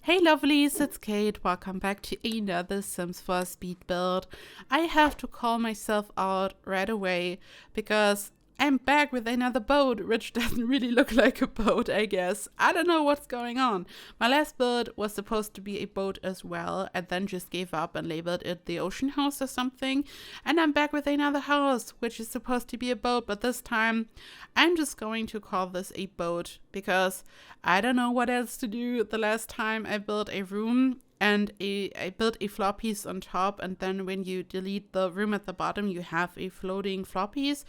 Hey lovelies, it's Kate. Welcome back to another Sims 4 speed build. I have to call myself out right away because I'm back with another boat, which doesn't really look like a boat, I guess. I don't know what's going on. My last build was supposed to be a boat as well, and then just gave up and labeled it the ocean house or something. And I'm back with another house, which is supposed to be a boat, but this time I'm just going to call this a boat because I don't know what else to do. The last time I built a room and I built a floor piece on top, and then when you delete the room at the bottom, you have a floating floor piece,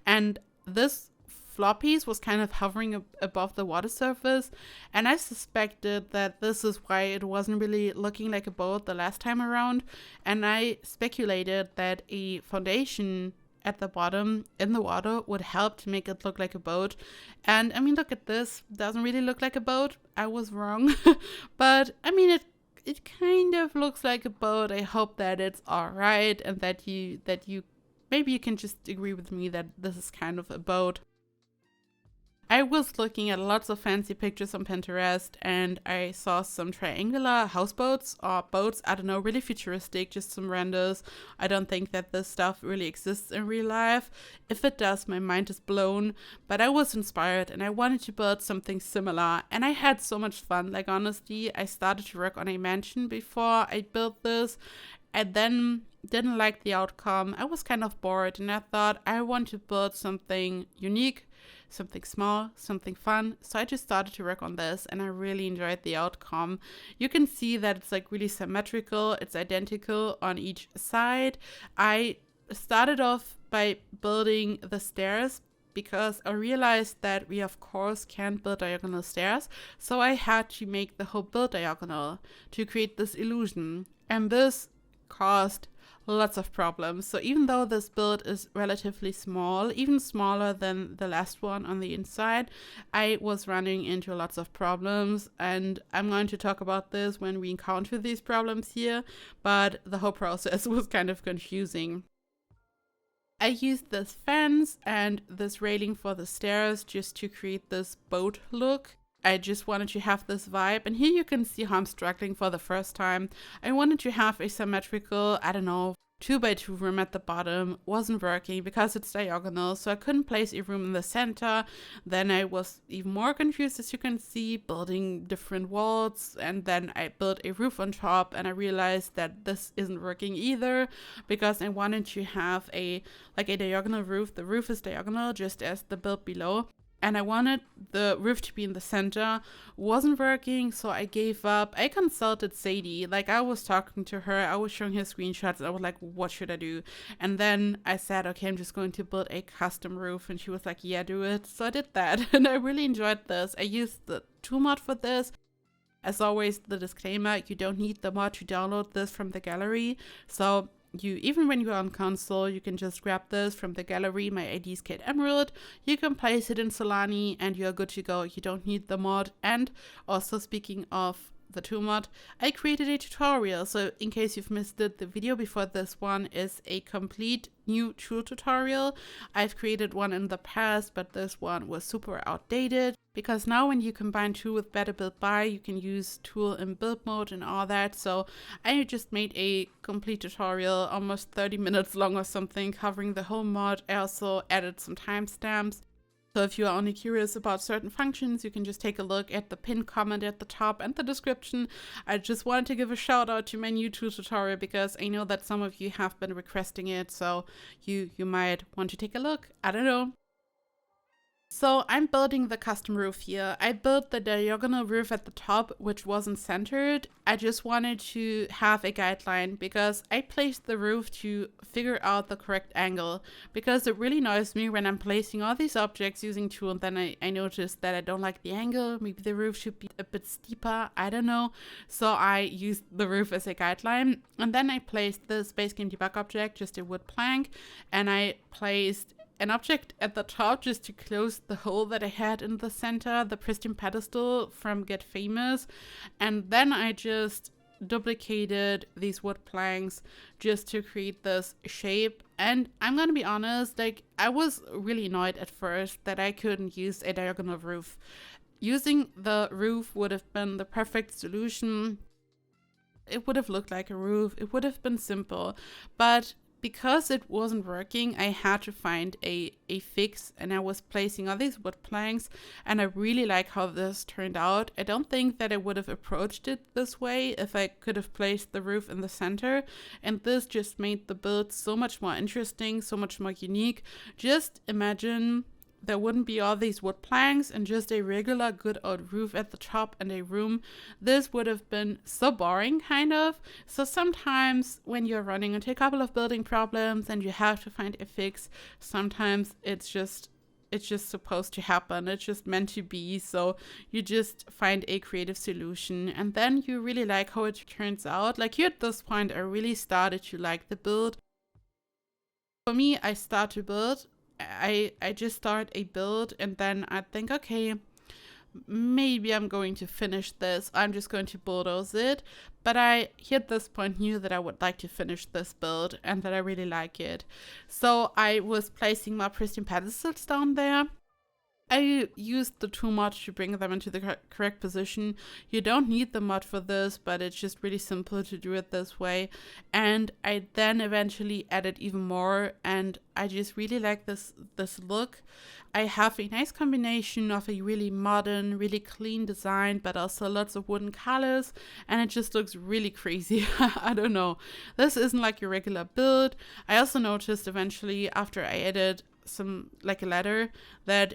and this floor piece was kind of hovering above the water surface, and I suspected that this is why it wasn't really looking like a boat the last time around, and I speculated that a foundation at the bottom in the water would help to make it look like a boat. And I mean, look at this, doesn't really look like a boat. I was wrong. But I mean, it kind of looks like a boat. I hope that it's all right, and that you maybe you can just agree with me that this is kind of a boat. I was looking at lots of fancy pictures on Pinterest, and I saw some triangular houseboats or boats, I don't know, really futuristic, just some renders. I don't think that this stuff really exists in real life. If it does, my mind is blown, but I was inspired and I wanted to build something similar, and I had so much fun. Like, honestly, I started to work on a mansion before I built this, and then didn't like the outcome. I was kind of bored, and I thought I want to build something unique, something small, something fun. So I just started to work on this, and I really enjoyed the outcome. You can see that it's like really symmetrical. It's identical on each side. I started off by building the stairs because I realized that we of course can't build diagonal stairs. So I had to make the whole build diagonal to create this illusion. And this caused lots of problems. So even though this build is relatively small, even smaller than the last one on the inside, I was running into lots of problems, and I'm going to talk about this when we encounter these problems here, but the whole process was kind of confusing. I used this fence and this railing for the stairs just to create this boat look. I just wanted to have this vibe, and here you can see how I'm struggling for the first time. I wanted to have a symmetrical, I don't know, 2x2 room at the bottom. Wasn't working because it's diagonal, so I couldn't place a room in the center. Then I was even more confused, as you can see, building different walls, and then I built a roof on top, and I realized that this isn't working either because I wanted to have a diagonal roof. The roof is diagonal just as the build below, and I wanted the roof to be in the center. Wasn't working, so I gave up. I consulted Sadie. Like, I was talking to her, I was showing her screenshots, and I was like, what should I do? And then I said, okay, I'm just going to build a custom roof, and she was like, yeah, do it. So I did that, and I really enjoyed this. I used the 2 mod for this. As always, the disclaimer, you don't need the mod to download this from the gallery. So even when you're on console, you can just grab this from the gallery. My ID is KateEmerald. You can place it in Sulani and you're good to go. You don't need the mod. And also, speaking of the 2 mod, I created a tutorial. So in case you've missed it, the video before this one is a complete new tool tutorial. I've created one in the past, but this one was super outdated because now when you combine tool with better build by, you can use tool in build mode and all that. So I just made a complete tutorial, almost 30 minutes long or something, covering the whole mod. I also added some timestamps. So if you are only curious about certain functions, you can just take a look at the pinned comment at the top and the description. I just wanted to give a shout out to my new tool tutorial because I know that some of you have been requesting it, so you might want to take a look. I don't know. So I'm building the custom roof here. I built the diagonal roof at the top, which wasn't centered. I just wanted to have a guideline because I placed the roof to figure out the correct angle, because it really annoys me when I'm placing all these objects using tool and then I noticed that I don't like the angle. Maybe the roof should be a bit steeper, I don't know. So I used the roof as a guideline, and then I placed this base game debug object, just a wood plank, and I placed an object at the top just to close the hole that I had in the center, the pristine pedestal from Get Famous. And then I just duplicated these wood planks just to create this shape. And I'm gonna be honest, like, I was really annoyed at first that I couldn't use a diagonal roof. Using the roof would have been the perfect solution. It would have looked like a roof. It would have been simple. But because it wasn't working, I had to find a fix, and I was placing all these wood planks, and I really like how this turned out. I don't think that I would have approached it this way if I could have placed the roof in the center, and this just made the build so much more interesting, so much more unique. Just imagine there wouldn't be all these wood planks and just a regular good old roof at the top and a room. This would have been so boring, kind of. So sometimes when you're running into a couple of building problems and you have to find a fix, sometimes it's just supposed to happen. It's just meant to be. So you just find a creative solution, and then you really like how it turns out. Like here at this point, I really started to like the build. For me, I start to build. I just start a build, and then I think, okay, maybe I'm going to finish this. I'm just going to bulldoze it. But I, here at this point, knew that I would like to finish this build and that I really like it. So I was placing my pristine pedestals down there. I used the 2 mods to bring them into the correct position. You don't need the mod for this, but it's just really simple to do it this way. And I then eventually added even more, and I just really like this look. I have a nice combination of a really modern, really clean design, but also lots of wooden colors, and it just looks really crazy. I don't know. This isn't like your regular build. I also noticed eventually after I added some, like a ladder, that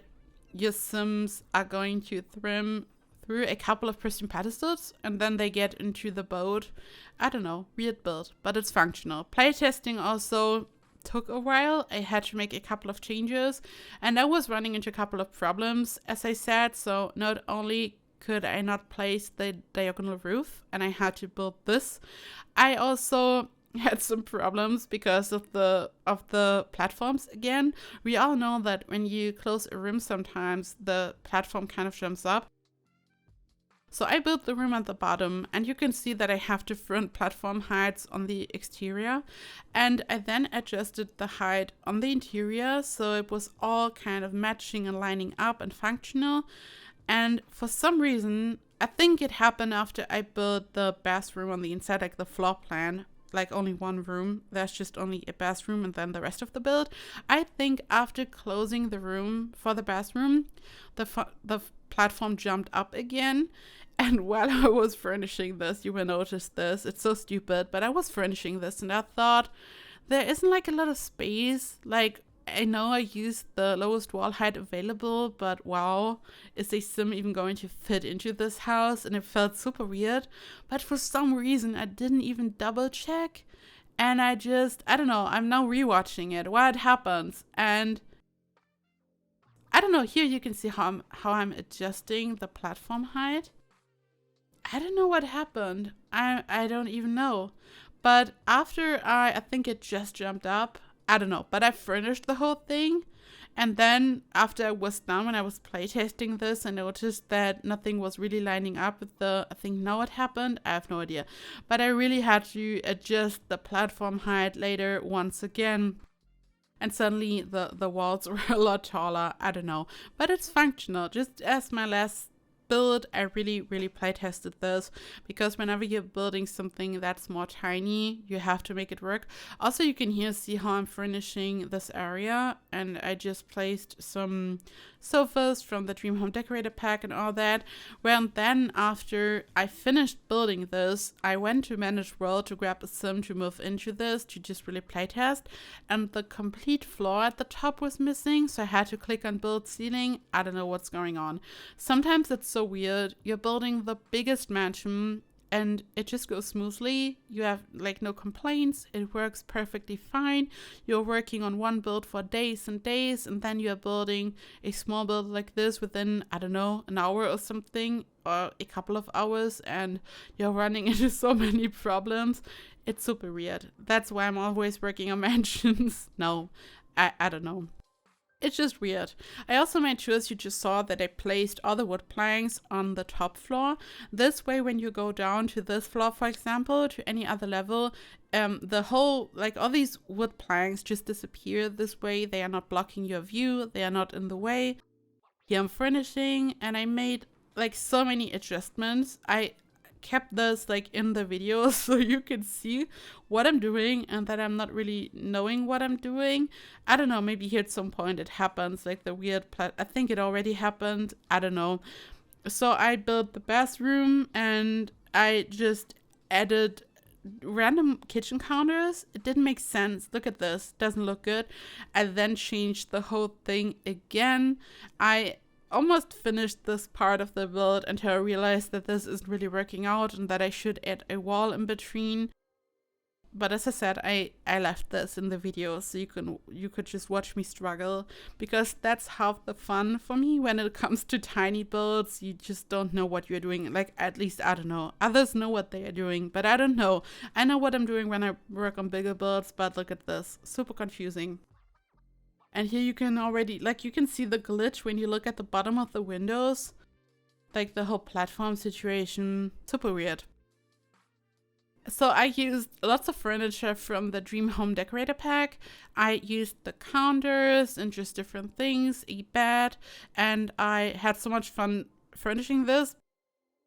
your Sims are going to trim through a couple of pristine pedestals and then they get into the boat. I don't know, weird build, but it's functional. Playtesting also took a while. I had to make a couple of changes, and I was running into a couple of problems, as I said. So not only could I not place the diagonal roof and I had to build this, I also had some problems because of the platforms again. We all know that when you close a room, sometimes the platform kind of jumps up. So I built the room at the bottom, and you can see that I have different platform heights on the exterior, and I then adjusted the height on the interior so it was all kind of matching and lining up and functional. And for some reason, I think it happened after I built the bathroom on the inside, like the floor plan, like only one room. There's just only a bathroom and then the rest of the build. I think after closing the room for the bathroom, the platform jumped up again. And while I was furnishing this, you will notice this. It's so stupid, but I was furnishing this and I thought there isn't like a lot of space. Like, I know I used the lowest wall height available, but wow, is a sim even going to fit into this house? And it felt super weird. But for some reason, I didn't even double check. And I don't know, I'm now rewatching it, why it happens. And I don't know, here you can see how I'm adjusting the platform height. I don't know what happened. I don't even know. But after I think it just jumped up. I don't know, but I furnished the whole thing. And then after I was done, when I was playtesting this, I noticed that nothing was really lining up with I think now what happened, I have no idea. But I really had to adjust the platform height later once again. And suddenly the walls were a lot taller. I don't know, but it's functional. Just as my last build, I really play tested this, because whenever you're building something that's more tiny, you have to make it work. Also, you can here see how I'm furnishing this area, and I just placed some sofas from the Dream Home Decorator pack and all that. Well, then after I finished building this, I went to Manage World to grab a sim to move into this to just really play test, and the complete floor at the top was missing, so I had to click on build ceiling. I don't know what's going on. Sometimes it's so weird. You're building the biggest mansion and it just goes smoothly. You have like no complaints. It works perfectly fine. You're working on one build for days and days, and then you're building a small build like this within, I don't know, an hour or something, or a couple of hours, and you're running into so many problems. It's super weird. That's why I'm always working on mansions. No, I don't know. It's just weird. I also made sure, as you just saw, that I placed all the wood planks on the top floor. This way, when you go down to this floor, for example, to any other level, the whole, like all these wood planks just disappear. This way, they are not blocking your view. They are not in the way. Here I'm furnishing, and I made like so many adjustments. I kept this like in the video so you can see what I'm doing and that I'm not really knowing what I'm doing. I don't know, maybe here at some point it happens, like the weird I think it already happened. I don't know. So I built the bathroom and I just added random kitchen counters. It didn't make sense. Look at this. Doesn't look good. I then changed the whole thing again. I almost finished this part of the build until I realized that this isn't really working out and that I should add a wall in between. But as I said, I left this in the video so you could just watch me struggle, because that's half the fun for me when it comes to tiny builds. You just don't know what you're doing. Like, at least I don't know. Others know what they are doing, but I don't know. I know what I'm doing when I work on bigger builds, but look at this. Super confusing. And here you can already, like, you can see the glitch when you look at the bottom of the windows. Like the whole platform situation. Super weird. So I used lots of furniture from the Dream Home Decorator pack. I used the counters and just different things, a bed, and I had so much fun furnishing this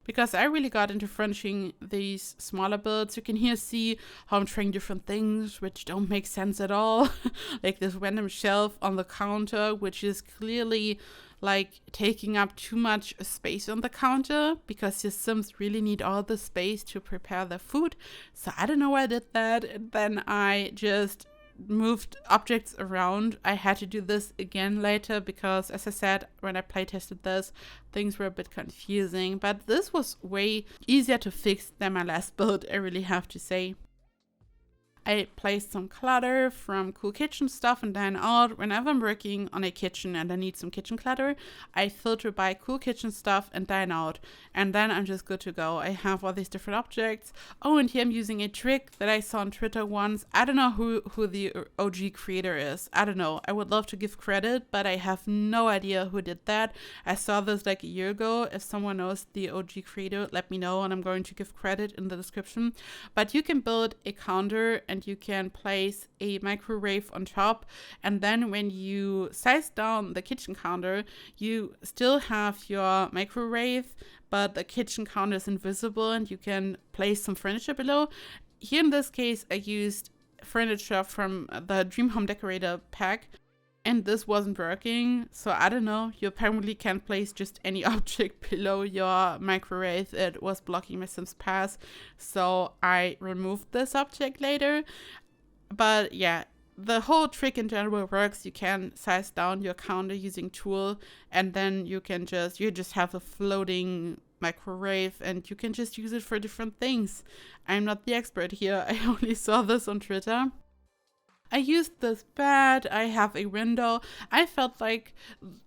because I really got into furnishing these smaller builds. You can here see how I'm trying different things which don't make sense at all. Like this random shelf on the counter, which is clearly like taking up too much space on the counter because your Sims really need all the space to prepare their food. So I don't know why I did that. And then I just moved objects around. I had to do this again later because, as I said, when I playtested this, things were a bit confusing. But this was way easier to fix than my last build, I really have to say. I placed some clutter from Cool Kitchen stuff and then out. Whenever I'm working on a kitchen and I need some kitchen clutter, I filter by Cool Kitchen stuff and dine out. And then I'm just good to go. I have all these different objects. Oh, and here I'm using a trick that I saw on Twitter once. I don't know who the OG creator is. I don't know. I would love to give credit, but I have no idea who did that. I saw this like a year ago. If someone knows the OG creator, let me know and I'm going to give credit in the description. But you can build a counter and you can place a microwave on top, and then when you size down the kitchen counter, you still have your microwave, but the kitchen counter is invisible and you can place some furniture below. Here in this case, I used furniture from the Dream Home Decorator pack, and this wasn't working. So I don't know, you apparently can't place just any object below your microwave. It was blocking my Sims path, so I removed this object later. But yeah, the whole trick in general works. You can size down your counter using tool, and then you just have a floating microwave and you can just use it for different things. I'm not the expert here. I only saw this on Twitter. I used this bed, I have a window. I felt like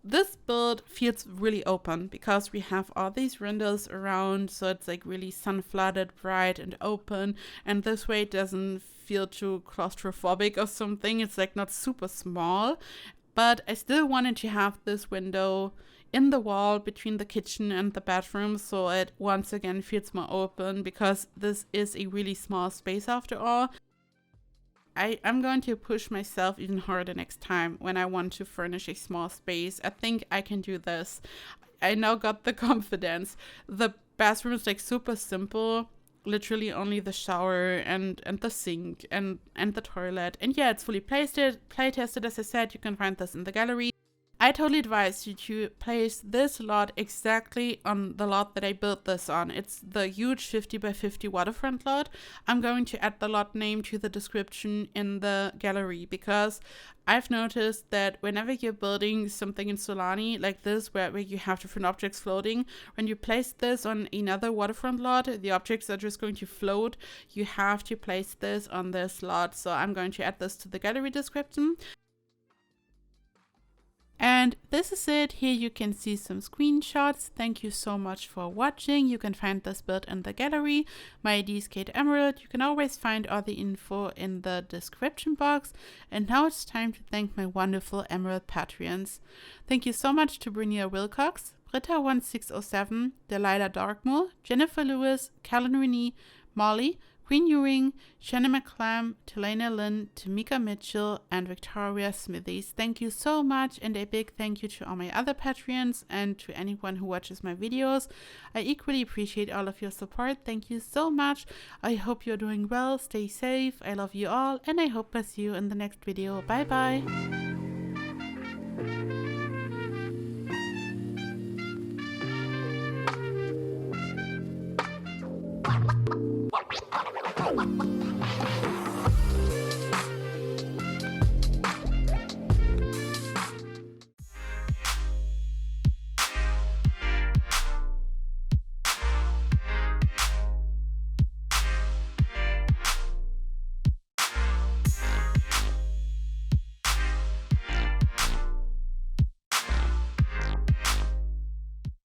this build feels really open because we have all these windows around, so it's like really sun flooded, bright and open, and this way it doesn't feel too claustrophobic or something. It's like not super small, but I still wanted to have this window in the wall between the kitchen and the bathroom, so it once again feels more open because this is a really small space after all. I'm going to push myself even harder next time when I want to furnish a small space. I think I can do this. I now got the confidence. The bathroom is like super simple. Literally only the shower and the sink and the toilet. And yeah, it's fully playtested. As I said, you can find this in the gallery. I totally advise you to place this lot exactly on the lot that I built this on. It's the huge 50 by 50 waterfront lot. I'm going to add the lot name to the description in the gallery because I've noticed that whenever you're building something in Sulani like this, where you have different objects floating, when you place this on another waterfront lot, the objects are just going to float. You have to place this on this lot. So I'm going to add this to the gallery description. And this is it. Here you can see some screenshots. Thank you so much for watching. You can find this build in the gallery. My ID is KateEmerald. You can always find all the info in the description box. And now it's time to thank my wonderful Emerald Patreons. Thank you so much to Brunier Wilcox, Britta1607, Delilah Darkmoor, Jennifer Lewis, Callan Renee, Molly, Queen Ewing, Shanna McClam, Telena Lynn, Tamika Mitchell, and Victoria Smithies. Thank you so much, and a big thank you to all my other Patreons and to anyone who watches my videos. I equally appreciate all of your support. Thank you so much. I hope you're doing well. Stay safe. I love you all, and I hope I see you in the next video. Bye bye.